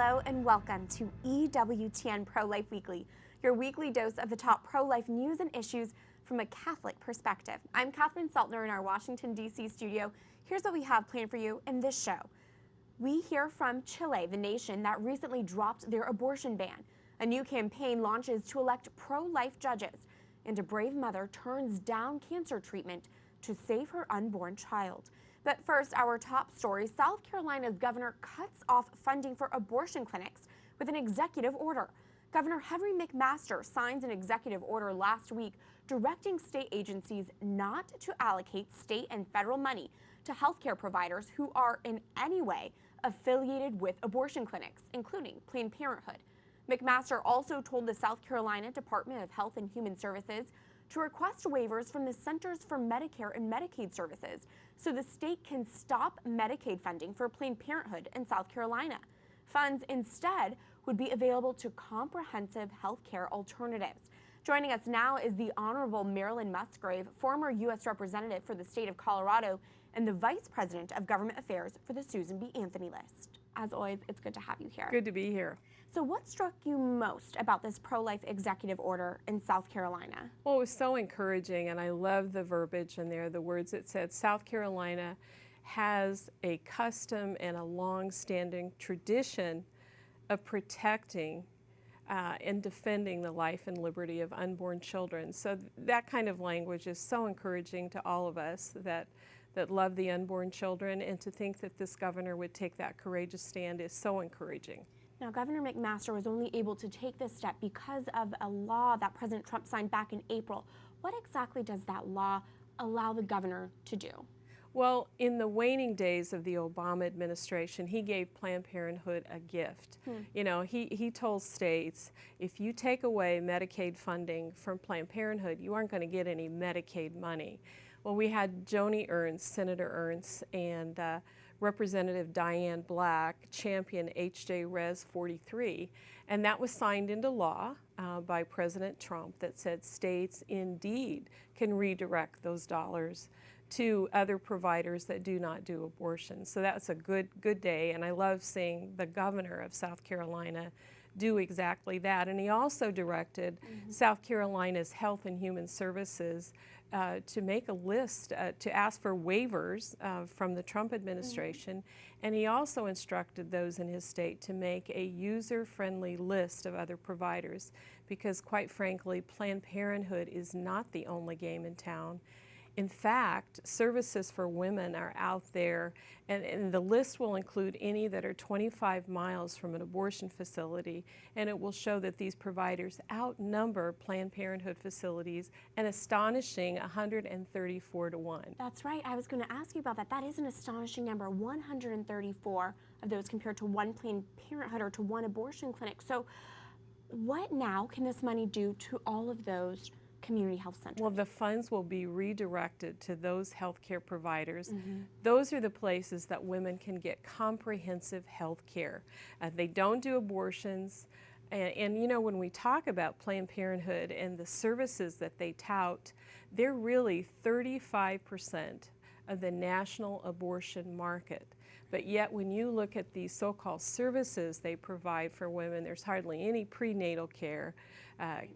Hello and welcome to EWTN Pro-Life Weekly, your weekly dose of the top pro-life news and issues from a Catholic perspective. I'm Szeltner in our Washington, D.C. studio. Here's what we have planned for you in this show. We hear from Chile, the nation that recently dropped their abortion ban. A new campaign launches to elect pro-life judges, and a brave mother turns down cancer treatment to save her unborn child. But first, our top story: South Carolina's governor cuts off funding for abortion clinics with an executive order. Governor Henry McMaster signs an executive order last week directing state agencies not to allocate state and federal money to healthcare providers who are in any way affiliated with abortion clinics, including Planned Parenthood. McMaster also told the South Carolina Department of Health and Human Services to request waivers from the Centers for Medicare and Medicaid Services so the state can stop Medicaid funding for Planned Parenthood in South Carolina. Funds instead would be available to comprehensive health care alternatives. Joining us now is the Honorable Marilyn Musgrave, former U.S. Representative for the state of Colorado and the Vice President of Government Affairs for the Susan B. Anthony list. As always, it's good to have you here. Good to be here. So what struck you most about this pro-life executive order in South Carolina? Well, it was so encouraging, and I love the verbiage in there, the words it said. South Carolina has a custom and a long-standing tradition of protecting and defending the life and liberty of unborn children. So that kind of language is so encouraging to all of us that love the unborn children, and to think that this governor would take that courageous stand is so encouraging. Now, Governor McMaster was only able to take this step because of a law that President Trump signed back in April. What exactly does that law allow the governor to do? Well, in the waning days of the Obama administration, he gave Planned Parenthood a gift. You know, he told states, if you take away Medicaid funding from Planned Parenthood, you aren't going to get any Medicaid money. Well, we had Joni Ernst, Senator Ernst, and Representative Diane Black champion H.J. Res 43, and that was signed into law by President Trump that said states indeed can redirect those dollars to other providers that do not do abortions. So that's a good day, and I love seeing the governor of South Carolina do exactly that. And he also directed South Carolina's Health and Human Services to make a list, to ask for waivers from the Trump administration. And he also instructed those in his state to make a user-friendly list of other providers, because quite frankly, Planned Parenthood is not the only game in town. In fact, services for women are out there, and the list will include any that are 25 miles from an abortion facility, and it will show that these providers outnumber Planned Parenthood facilities an astonishing 134 to 1. That's right. I was going to ask you about that. That is an astonishing number, 134 of those compared to one Planned Parenthood or to one abortion clinic. So what now can this money do to all of those community health centers? Well, the funds will be redirected to those healthcare providers. Those are the places that women can get comprehensive health care. They don't do abortions. And you know, when we talk about Planned Parenthood and the services that they tout, they're really 35% of the national abortion market. But yet when you look at the so-called services they provide for women, there's hardly any prenatal care,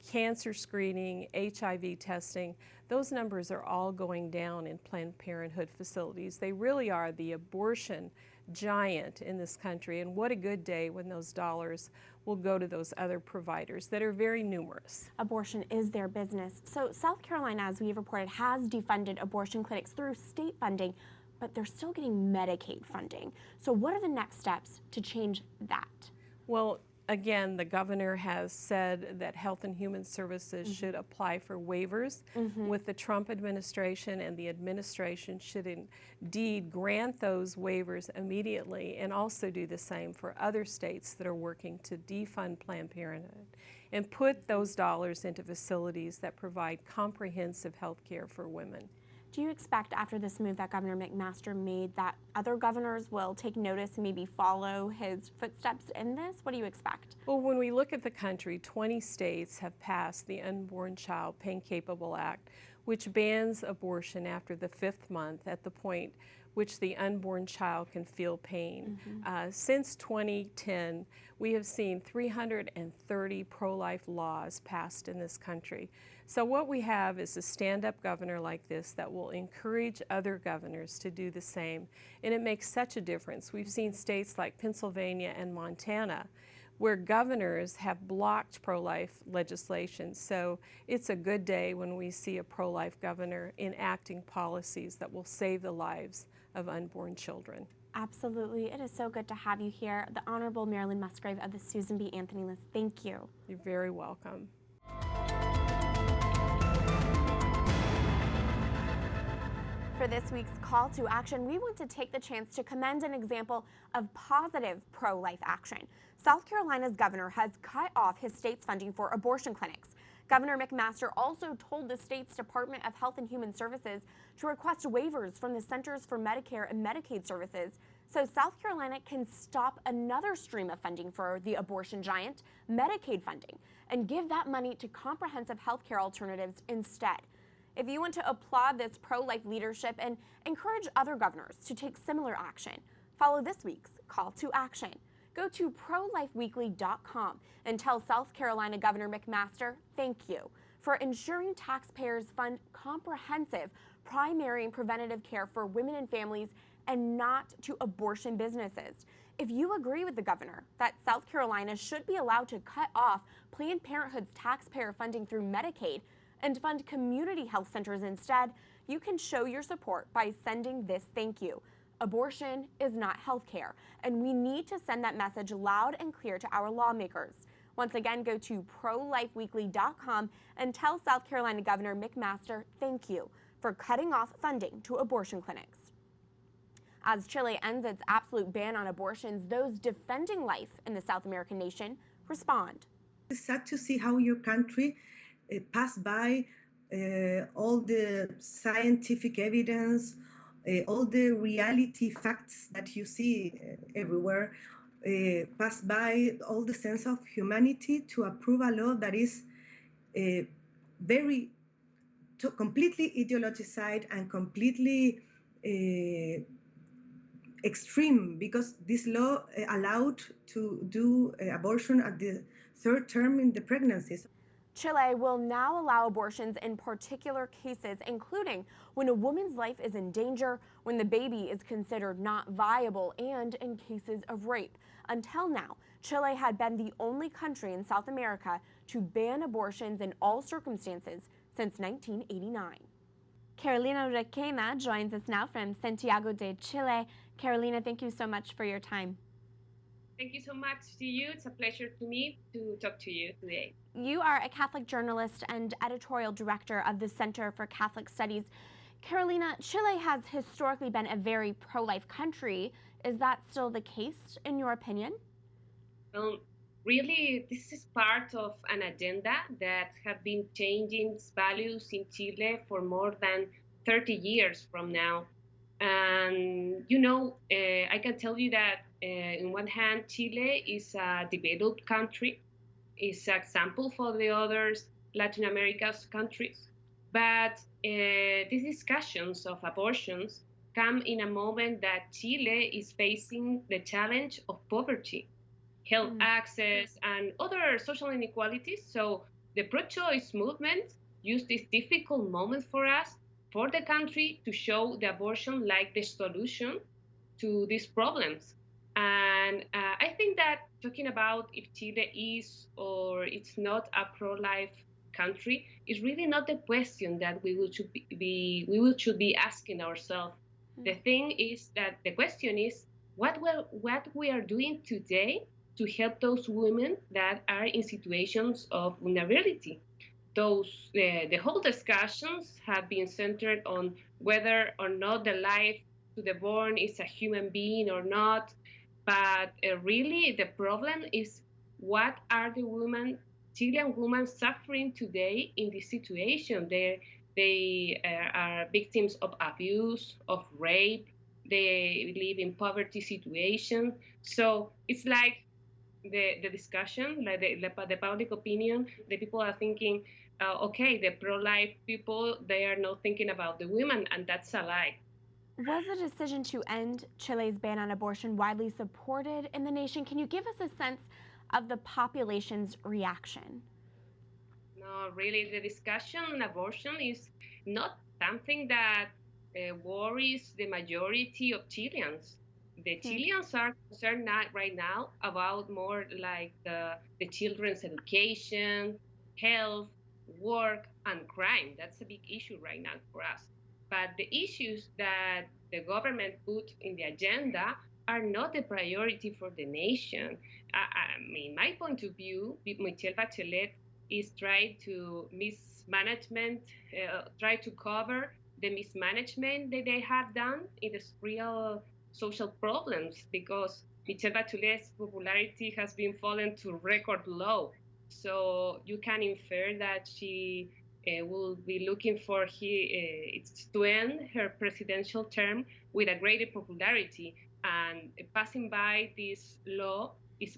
cancer screening, HIV testing. Those numbers are all going down in Planned Parenthood facilities. They really are the abortion giant in this country, and what a good day when those dollars will go to those other providers that are very numerous. Abortion is their business. So South Carolina, as we've reported, has defunded abortion clinics through state funding, but they're still getting Medicaid funding. So what are the next steps to change that? Well, again, the governor has said that Health and Human Services should apply for waivers with the Trump administration, and the administration should indeed grant those waivers immediately, and also do the same for other states that are working to defund Planned Parenthood and put those dollars into facilities that provide comprehensive health care for women. Do you expect after this move that Governor McMaster made that other governors will take notice and maybe follow his footsteps in this? What do you expect? Well, when we look at the country, 20 states have passed the Unborn Child Pain Capable Act, which bans abortion after the 5th month at the point which the unborn child can feel pain. Since 2010, we have seen 330 pro-life laws passed in this country. So what we have is a stand-up governor like this that will encourage other governors to do the same, and it makes such a difference. We've seen states like Pennsylvania and Montana where governors have blocked pro-life legislation. So it's a good day when we see a pro-life governor enacting policies that will save the lives of unborn children. Absolutely. It is so good to have you here. The Honorable Marilyn Musgrave of the Susan B. Anthony List. Thank you. You're very welcome. For this week's call to action, we want to take the chance to commend an example of positive pro-life action. South Carolina's governor has cut off his state's funding for abortion clinics. Governor McMaster also told the state's Department of Health and Human Services to request waivers from the Centers for Medicare and Medicaid Services so South Carolina can stop another stream of funding for the abortion giant, Medicaid funding, and give that money to comprehensive health care alternatives instead. If you want to applaud this pro-life leadership and encourage other governors to take similar action, follow this week's call to action. Go to prolifeweekly.com and tell South Carolina Governor McMaster thank you for ensuring taxpayers fund comprehensive primary and preventative care for women and families and not to abortion businesses. If you agree with the governor that South Carolina should be allowed to cut off Planned Parenthood's taxpayer funding through Medicaid and fund community health centers instead, you can show your support by sending this thank you. Abortion is not health care, and we need to send that message loud and clear to our lawmakers. Once again, go to prolifeweekly.com and tell South Carolina Governor McMaster thank you for cutting off funding to abortion clinics. As Chile ends its absolute ban on abortions, those defending life in the South American nation respond. It's sad to see how your country passed by all the scientific evidence, all the reality facts that you see everywhere, pass by all the sense of humanity to approve a law that is completely ideologized and completely extreme, because this law allowed to do abortion at the 3rd term in the pregnancy. Chile will now allow abortions in particular cases, including when a woman's life is in danger, when the baby is considered not viable, and in cases of rape. Until now, Chile had been the only country in South America to ban abortions in all circumstances since 1989. Carolina Requena joins us now from Santiago de Chile. Carolina, thank you so much for your time. Thank you so much to you. It's a pleasure to me to talk to you today. You are a Catholic journalist and editorial director of the Center for Catholic Studies. Carolina, Chile has historically been a very pro-life country. Is that still the case, in your opinion? Really, this is part of an agenda that have been changing values in Chile for more than 30 years from now. And, I can tell you that on one hand, Chile is a developed country, is an example for the other Latin America's countries. But these discussions of abortions come in a moment that Chile is facing the challenge of poverty, health access, and other social inequalities. So the pro-choice movement used this difficult moment for us, for the country, to show the abortion like the solution to these problems. And I think that talking about if Chile is or it's not a pro-life country is really not the question that we should be asking ourselves. The thing is that the question is what we are doing today to help those women that are in situations of vulnerability. The whole discussions have been centered on whether or not the life to the born is a human being or not. But really, the problem is what are the Chilean women suffering today in this situation? They are victims of abuse, of rape. They live in poverty situation. So it's like the discussion, like the public opinion, the people are thinking, okay, the pro-life people, they are not thinking about the women, and that's a lie. Was the decision to end Chile's ban on abortion widely supported in the nation? Can you give us a sense of the population's reaction? No, really, the discussion on abortion is not something that worries the majority of Chileans. The Chileans are concerned right now about more like the children's education, health, work, and crime. That's a big issue right now for us. But the issues that the government put in the agenda are not the priority for the nation. I mean, my point of view, Michelle Bachelet is trying to try to cover the mismanagement that they have done in the real social problems, because Michelle Bachelet's popularity has been fallen to record low. So you can infer that she will be looking for to end her presidential term with a greater popularity, and passing by this law is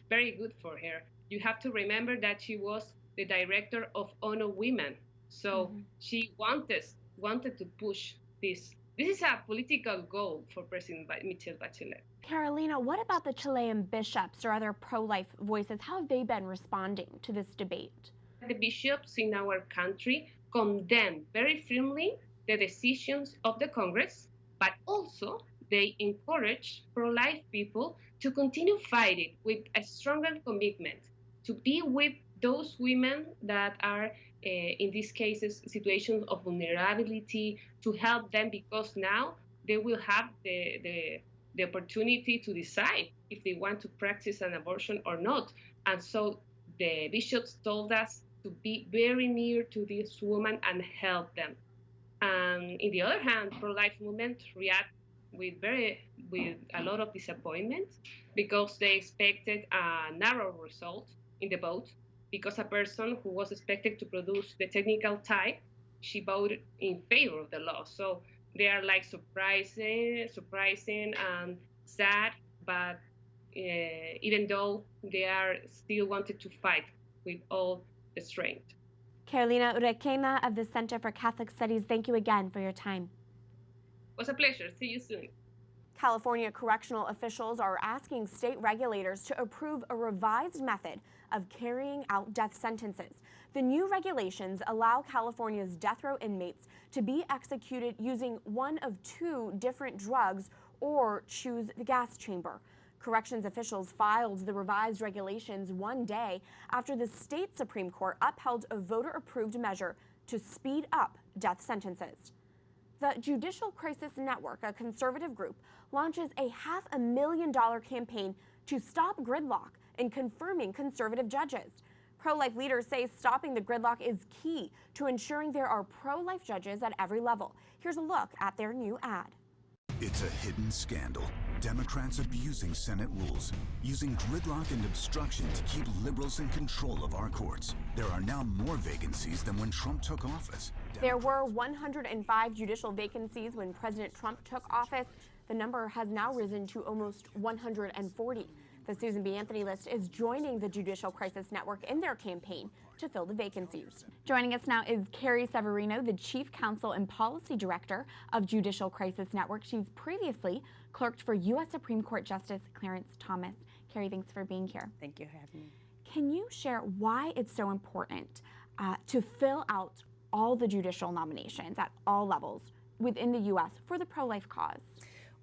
very good for her. You have to remember that she was the director of Honor Women, so she wanted to push this. This is a political goal for President Michelle Bachelet. Carolina, what about the Chilean bishops or other pro-life voices? How have they been responding to this debate? The bishops in our country condemn very firmly the decisions of the Congress, but also they encourage pro-life people to continue fighting with a stronger commitment to be with those women that are, in these cases, situations of vulnerability, to help them, because now they will have the opportunity to decide if they want to practice an abortion or not. And so the bishops told us to be very near to this woman and help them. And in the other hand, pro-life movement react with a lot of disappointment, because they expected a narrow result in the vote, because a person who was expected to produce the technical type, she voted in favor of the law. So they are like surprising and sad, but even though they are still wanted to fight with all the strength. Carolina Requena of the Center for Catholic Studies, thank you again for your time. It was a pleasure. See you soon. California correctional officials are asking state regulators to approve a revised method of carrying out death sentences. The new regulations allow California's death row inmates to be executed using one of two different drugs or choose the gas chamber. Corrections officials filed the revised regulations one day after the state Supreme Court upheld a voter-approved measure to speed up death sentences. The Judicial Crisis Network, a conservative group, launches a $500,000 campaign to stop gridlock in confirming conservative judges. Pro-life leaders say stopping the gridlock is key to ensuring there are pro-life judges at every level. Here's a look at their new ad. It's a hidden scandal. Democrats abusing Senate rules, using gridlock and obstruction to keep liberals in control of our courts. There are now more vacancies than when Trump took office. There were 105 judicial vacancies when President Trump took office. The number has now risen to almost 140. The Susan B. Anthony list is joining the Judicial Crisis Network in their campaign to fill the vacancies. Joining us now is Carrie Severino, the Chief Counsel and Policy Director of Judicial Crisis Network. She's previously clerked for U.S. Supreme Court Justice Clarence Thomas. Carrie, thanks for being here. Thank you for having me. Can you share why it's so important to fill out all the judicial nominations at all levels within the U.S. for the pro-life cause?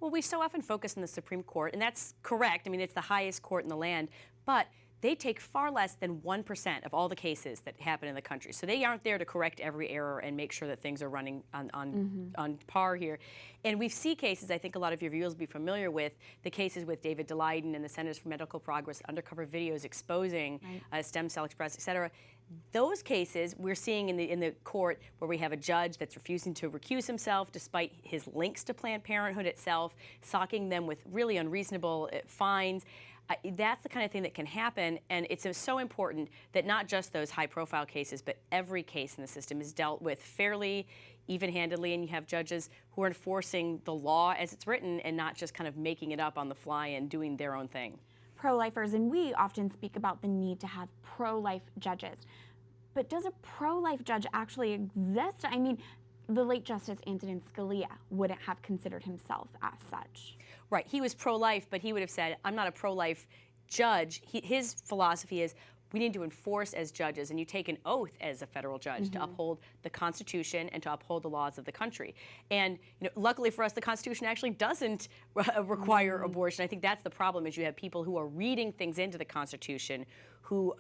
Well, we so often focus on the Supreme Court, and that's correct. I mean, it's the highest court in the land, but they take far less than 1% of all the cases that happen in the country. So they aren't there to correct every error and make sure that things are running on par here. And we see cases, I think a lot of your viewers will be familiar with, the cases with David DeLayden and the Centers for Medical Progress, undercover videos exposing stem cell express, et cetera. Those cases we're seeing in the court where we have a judge that's refusing to recuse himself despite his links to Planned Parenthood itself, socking them with really unreasonable fines. That's the kind of thing that can happen, and it's so important that not just those high-profile cases, but every case in the system is dealt with fairly, even-handedly, and you have judges who are enforcing the law as it's written and not just kind of making it up on the fly and doing their own thing. Pro-lifers, and we often speak about the need to have pro-life judges. But does a pro-life judge actually exist? I mean, the late Justice Antonin Scalia wouldn't have considered himself as such. Right, he was pro-life, but he would have said, I'm not a pro-life judge. His philosophy is, we need to enforce as judges, and you take an oath as a federal judge to uphold the Constitution and to uphold the laws of the country. And luckily for us, the Constitution actually doesn't require abortion. I think that's the problem, is you have people who are reading things into the Constitution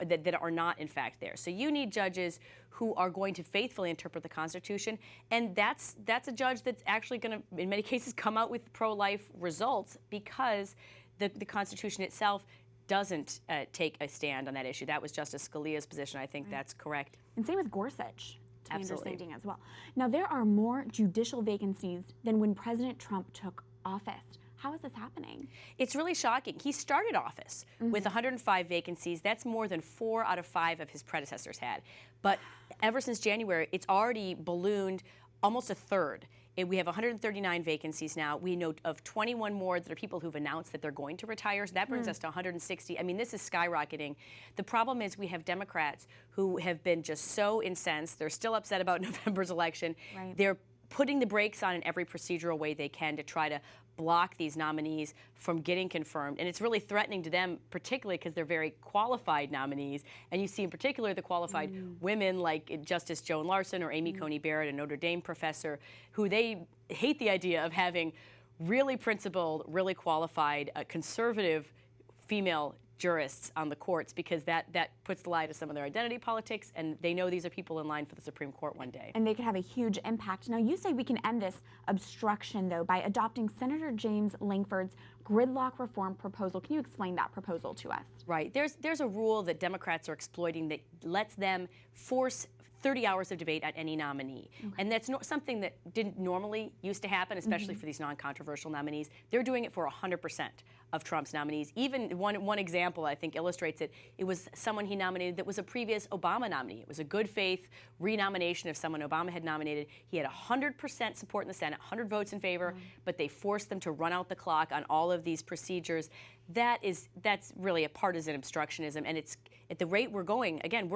that are not in fact there. So you need judges who are going to faithfully interpret the Constitution, and that's a judge that's actually going to, in many cases, come out with pro-life results, because the Constitution itself doesn't take a stand on that issue. That was Justice Scalia's position. I think that's correct. And same with Gorsuch, to my Absolutely. understanding as well. Now, there are more judicial vacancies than when President Trump took office. How is this happening? It's really shocking. He started office with 105 vacancies. That's more than 4 out of 5 of his predecessors had. But ever since January, it's already ballooned almost a third. We have 139 vacancies now. We know of 21 more that are people who've announced that they're going to retire. So that brings us to 160. I mean, this is skyrocketing. The problem is we have Democrats who have been just so incensed. They're still upset about November's election. Right. They're putting the brakes on in every procedural way they can to try to block these nominees from getting confirmed. And it's really threatening to them, particularly because they're very qualified nominees. And you see in particular the qualified women like Justice Joan Larson or Amy Coney Barrett, a Notre Dame professor, who they hate the idea of having really principled, really qualified, conservative female jurists on the courts, because that puts the lie to some of their identity politics, and they know these are people in line for the Supreme Court one day. And they could have a huge impact. Now, you say we can end this obstruction, though, by adopting Senator James Lankford's gridlock reform proposal. Can you explain that proposal to us? Right. There's a rule that Democrats are exploiting that lets them force 30 hours of debate at any nominee. And that's something that didn't normally used to happen, especially for these non-controversial nominees. They're doing it for 100% of Trump's nominees. Even one example, I think, illustrates it. It was someone he nominated that was a previous Obama nominee. It was a good faith renomination of someone Obama had nominated. He had 100% support in the Senate, 100 votes in favor, but they forced them to run out the clock on all of these procedures. That's really a partisan obstructionism, and it's at the rate we're going. Again,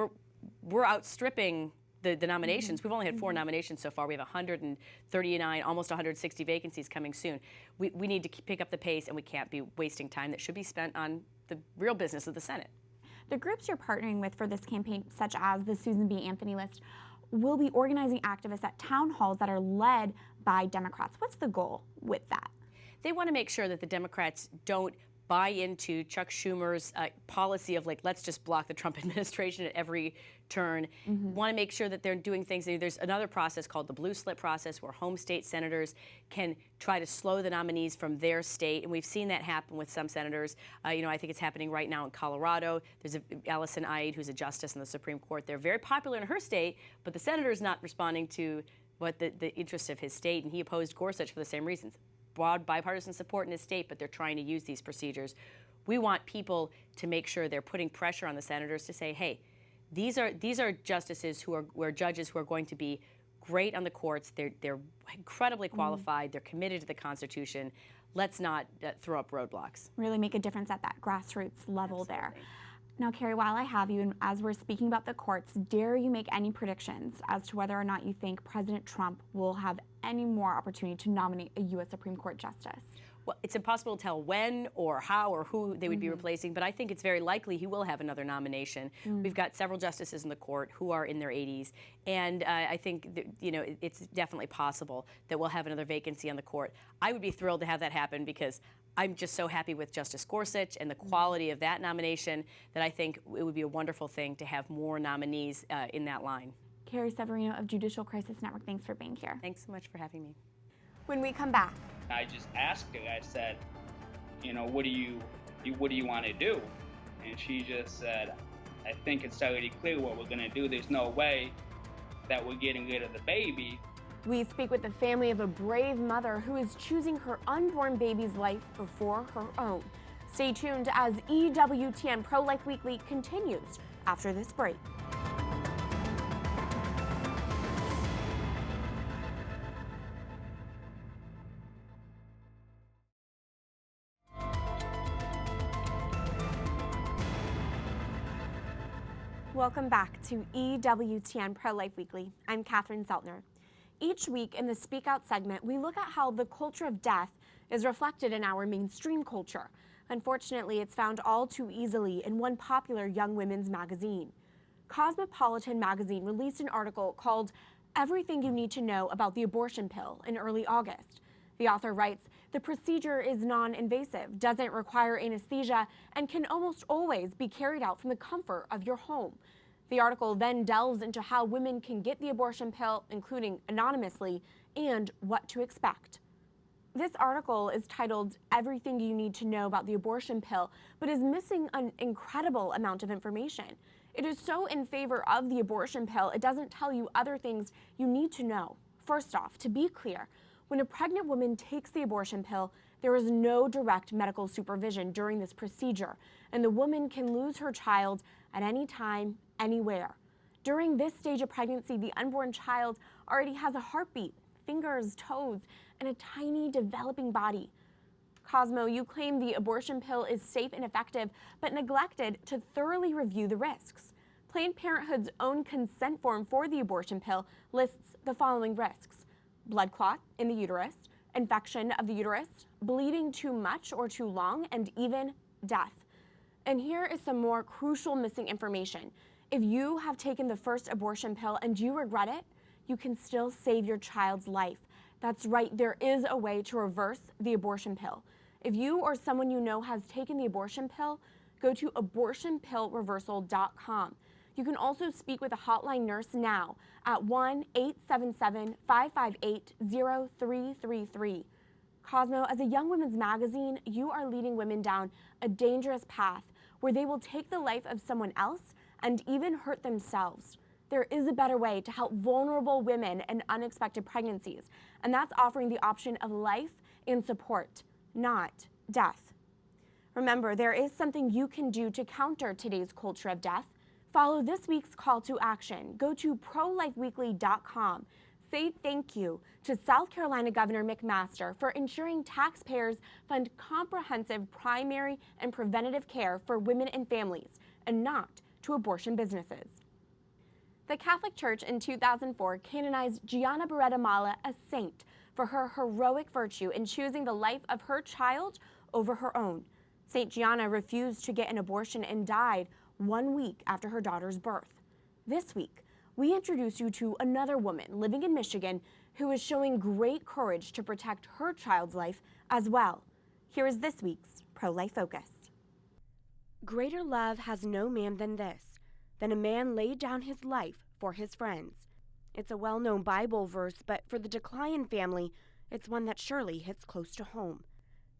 we're outstripping the nominations. We've only had 4 nominations so far. We have 139, almost 160 vacancies coming soon. We need to pick up the pace, and we can't be wasting time that should be spent on the real business of the Senate. The groups you're partnering with for this campaign, such as the Susan B. Anthony list, will be organizing activists at town halls that are led by Democrats. What's the goal with that? They want to make sure that the Democrats don't buy into Chuck Schumer's policy of, like, let's just block the Trump administration at every turn. Want to make sure that they're doing things. There's another process called the blue slip process, where home state senators can try to slow the nominees from their state, and we've seen that happen with some senators. I think it's happening right now in Colorado. There's Allison Ide, who's a justice in the Supreme Court. They're very popular in her state, but the senator's not responding to what the interests of his state, and he opposed Gorsuch for the same reasons. Broad bipartisan support in his state, but they're trying to use these procedures. We want people to make sure they're putting pressure on the senators to say, hey, these are justices who are judges who are going to be great on the courts. They're incredibly qualified. They're committed to the Constitution. Let's not throw up roadblocks. Really make a difference at that grassroots level there. Now, Carrie, while I have you, and as we're speaking about the courts, dare you make any predictions as to whether or not you think President Trump will have any more opportunity to nominate a U.S. Supreme Court justice? Well, it's impossible to tell when or how or who they would be replacing, but I think it's very likely he will have another nomination. We've got several justices in the court who are in their 80s, and I think it's definitely possible that we'll have another vacancy on the court. I would be thrilled to have that happen, because I'm just so happy with Justice Gorsuch and the quality of that nomination that I think it would be a wonderful thing to have more nominees in that line. Carrie Severino of Judicial Crisis Network, thanks for being here. Thanks so much for having me. When we come back, I just asked her, I said, what do you want to do? And she just said, I think it's already clear what we're going to do. There's no way that we're getting rid of the baby. we speak with the family of a brave mother who is choosing her unborn baby's life before her own. Stay tuned as EWTN Pro-Life Weekly continues after this break. Welcome back to EWTN Pro-Life Weekly. I'm Catherine Szeltner. Each week in the Speak Out segment, we look at how the culture of death is reflected in our mainstream culture. Unfortunately, it's found all too easily in one popular young women's magazine. Cosmopolitan magazine released an article called Everything You Need to Know About the Abortion Pill in early August. The author writes, the procedure is non-invasive, doesn't require anesthesia, and can almost always be carried out from the comfort of your home. The article then delves into how women can get the abortion pill, including anonymously, and what to expect. This article is titled Everything You Need to Know About the Abortion Pill, but is missing an incredible amount of information. It is so in favor of the abortion pill, it doesn't tell you other things you need to know. First off, to be clear, when a pregnant woman takes the abortion pill, there is no direct medical supervision during this procedure, and the woman can lose her child at any time, anywhere. During this stage of pregnancy, the unborn child already has a heartbeat, fingers, toes, and a tiny developing body. Cosmo, you claim the abortion pill is safe and effective, but neglected to thoroughly review the risks. Planned Parenthood's own consent form for the abortion pill lists the following risks: blood clot in the uterus, infection of the uterus, bleeding too much or too long, and even death. And here is some more crucial missing information. If you have taken the first abortion pill and you regret it, you can still save your child's life. That's right, there is a way to reverse the abortion pill. If you or someone you know has taken the abortion pill, go to abortionpillreversal.com. You can also speak with a hotline nurse now at 1-877-558-0333. Cosmo, as a young women's magazine, you are leading women down a dangerous path where they will take the life of someone else and even hurt themselves. There is a better way to help vulnerable women in unexpected pregnancies, and that's offering the option of life and support, not death. Remember, there is something you can do to counter today's culture of death. Follow this week's call to action. Go to prolifeweekly.com. Say thank you to South Carolina Governor McMaster for ensuring taxpayers fund comprehensive primary and preventative care for women and families, and not to abortion businesses. The Catholic Church in 2004 canonized Gianna Beretta Mala a saint for her heroic virtue in choosing the life of her child over her own. St. Gianna refused to get an abortion and died 1 week after her daughter's birth. This week, we introduce you to another woman living in Michigan who is showing great courage to protect her child's life as well. Here is this week's Pro-Life Focus. Greater love has no man than this, than a man laid down his life for his friends. It's a well-known Bible verse, but for the DeKlyen family, it's one that surely hits close to home.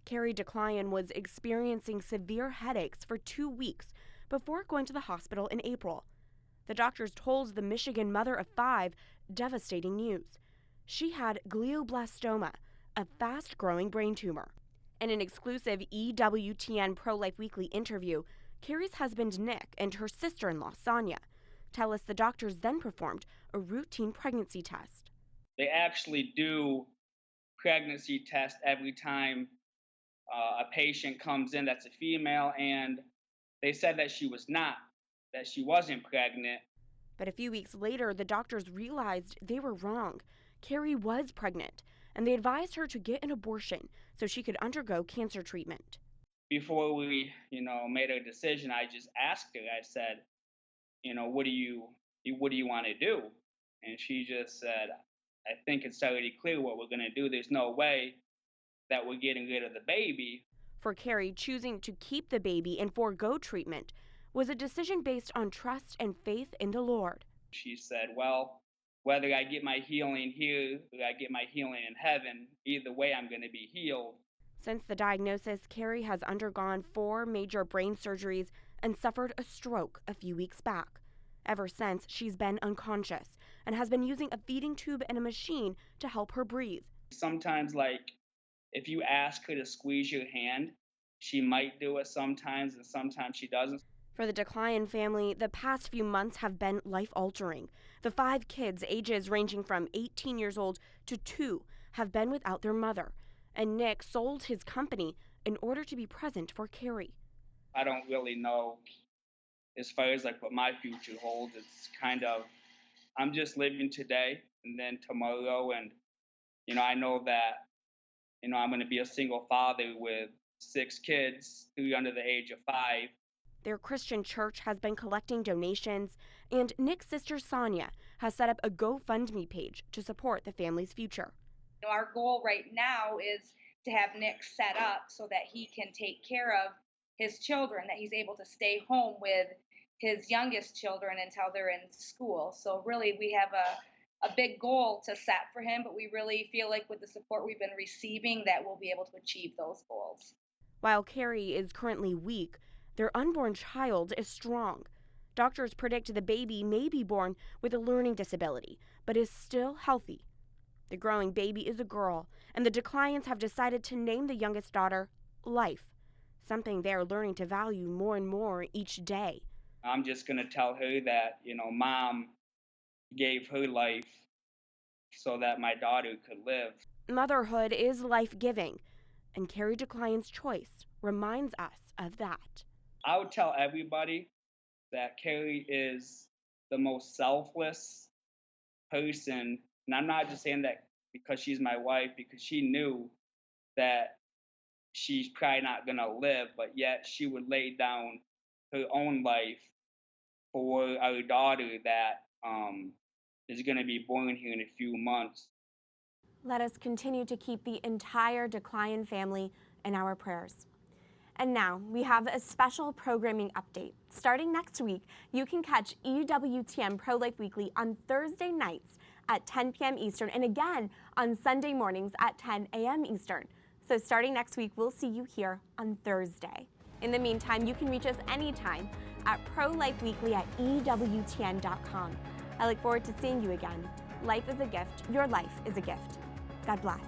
Carrie DeKlyen was experiencing severe headaches for 2 weeks before going to the hospital in April. The doctors told the Michigan mother of 5 devastating news. She had glioblastoma, a fast-growing brain tumor. In an exclusive EWTN Pro-Life Weekly interview, Carrie's husband Nick and her sister-in-law Sonia tell us the doctors then performed a routine pregnancy test. They actually do pregnancy test every time a patient comes in that's a female, and they said that she wasn't pregnant. But a few weeks later, the doctors realized they were wrong. Carrie was pregnant, and they advised her to get an abortion so she could undergo cancer treatment. Before we, made a decision, I just asked her. I said, what do you want to do? And she just said, I think it's already clear what we're going to do. There's no way that we're getting rid of the baby. For Carrie, choosing to keep the baby and forego treatment was a decision based on trust and faith in the Lord. She said, well, whether I get my healing here or I get my healing in heaven, either way I'm going to be healed. Since the diagnosis, Carrie has undergone 4 major brain surgeries and suffered a stroke a few weeks back. Ever since, she's been unconscious and has been using a feeding tube and a machine to help her breathe. Sometimes, if you ask her to squeeze your hand, she might do it sometimes, and sometimes she doesn't. For the DeKlyen family, the past few months have been life-altering. The 5 kids, ages ranging from 18 years old to 2, have been without their mother. And Nick sold his company in order to be present for Carrie. I don't really know as far as like what my future holds, it's kind of, I'm just living today and then tomorrow. And, I know that, I'm going to be a single father with 6 kids, 3 under the age of 5. Their Christian church has been collecting donations, and Nick's sister Sonia has set up a GoFundMe page to support the family's future. Our goal right now is to have Nick set up so that he can take care of his children, that he's able to stay home with his youngest children until they're in school. So really we have a big goal to set for him, but we really feel like with the support we've been receiving that we'll be able to achieve those goals. While Carrie is currently weak, their unborn child is strong. Doctors predict the baby may be born with a learning disability, but is still healthy. The growing baby is a girl, and the DeKlyens have decided to name the youngest daughter Life, something they're learning to value more and more each day. I'm just going to tell her that, Mom gave her life so that my daughter could live. Motherhood is life-giving, and Carrie DeKlyen's choice reminds us of that. I would tell everybody that Carrie is the most selfless person. And I'm not just saying that because she's my wife, because she knew that she's probably not going to live, but yet she would lay down her own life for our daughter that is going to be born here in a few months. Let us continue to keep the entire DeKlyen family in our prayers. And now we have a special programming update. Starting next week, you can catch EWTN Pro-Life Weekly on Thursday nights at 10 p.m. Eastern and again on Sunday mornings at 10 a.m. Eastern. So starting next week, we'll see you here on Thursday. In the meantime, you can reach us anytime at prolifeweekly@ewtn.com. I look forward to seeing you again. Life is a gift. Your life is a gift. God bless.